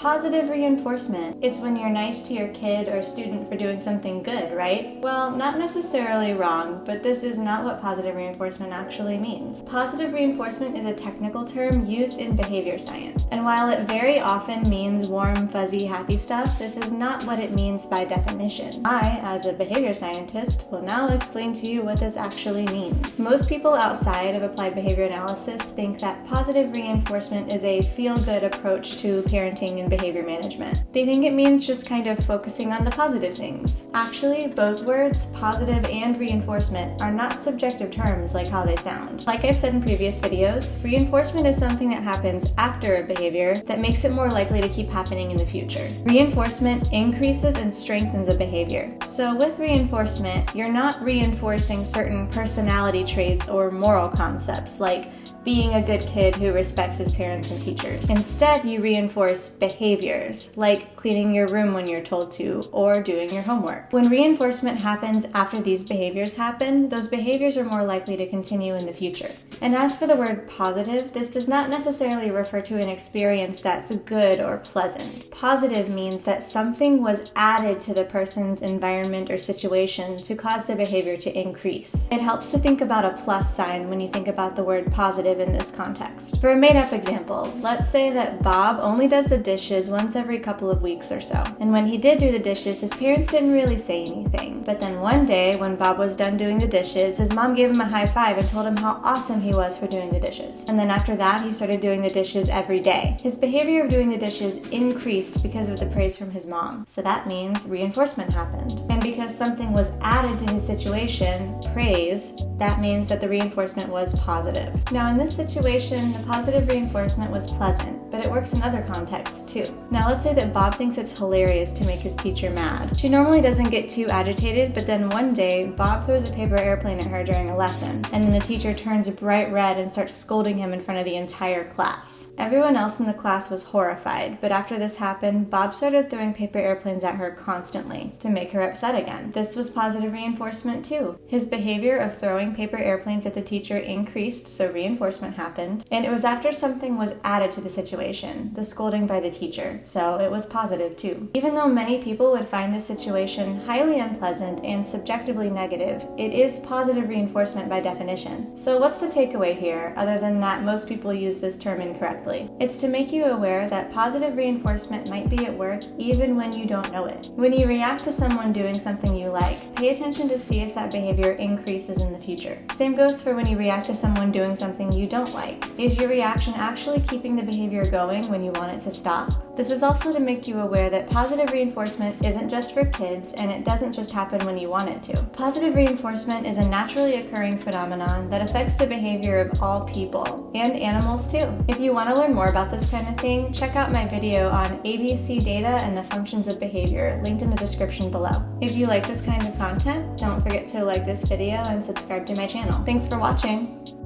Positive reinforcement. It's when you're nice to your kid or student for doing something good, right? Well, not necessarily wrong, but this is not what positive reinforcement actually means. Positive reinforcement is a technical term used in behavior science, and while it very often means warm, fuzzy, happy stuff, this is not what it means by definition. I, as a behavior scientist, will now explain to you what this actually means. Most people outside of applied behavior analysis think that positive reinforcement is a feel-good approach to parenting and behavior management. They think it means just kind of focusing on the positive things. Actually, both words, positive and reinforcement, are not subjective terms like how they sound. Like I've said in previous videos, reinforcement is something that happens after a behavior that makes it more likely to keep happening in the future. Reinforcement increases and strengthens a behavior. So with reinforcement, you're not reinforcing certain personality traits or moral concepts like being a good kid who respects his parents and teachers. Instead, you reinforce behaviors, like cleaning your room when you're told to, or doing your homework. When reinforcement happens after these behaviors happen, those behaviors are more likely to continue in the future. And as for the word positive, this does not necessarily refer to an experience that's good or pleasant. Positive means that something was added to the person's environment or situation to cause the behavior to increase. It helps to think about a plus sign when you think about the word positive in this context. For a made-up example, let's say that Bob only does the dishes once every couple of weeks or so. And when he did do the dishes, his parents didn't really say anything. But then one day, when Bob was done doing the dishes, his mom gave him a high five and told him how awesome he was for doing the dishes. And then after that, he started doing the dishes every day. His behavior of doing the dishes increased because of the praise from his mom. So that means reinforcement happened. And because something was added to his situation, praise, that means that the reinforcement was positive. Now in this situation, the positive reinforcement was pleasant, but it works in other contexts too. Now let's say that Bob thinks it's hilarious to make his teacher mad. She normally doesn't get too agitated, but then one day, Bob throws a paper airplane at her during a lesson, and then the teacher turns bright red and starts scolding him in front of the entire class. Everyone else in the class was horrified, but after this happened, Bob started throwing paper airplanes at her constantly to make her upset again. This was positive reinforcement too. His behavior of throwing paper airplanes at the teacher increased, so reinforcement happened, and it was after something was added to the situation, the scolding by the teacher, so it was positive too. Even though many people would find this situation highly unpleasant and subjectively negative, it is positive reinforcement by definition. So what's the takeaway here, other than that most people use this term incorrectly? It's to make you aware that positive reinforcement might be at work even when you don't know it. When you react to someone doing something you like, pay attention to see if that behavior increases in the future. Same goes for when you react to someone doing something you don't like. Is your reaction actually keeping the behavior going when you want it to stop? This is also to make you aware that positive reinforcement isn't just for kids, and it doesn't just happen when you want it to. Positive reinforcement is a naturally occurring phenomenon that affects the behavior of all people, and animals too. If you want to learn more about this kind of thing, check out my video on ABC data and the functions of behavior, linked in the description below. If you like this kind of content, don't forget to like this video and subscribe to my channel. Thanks for watching!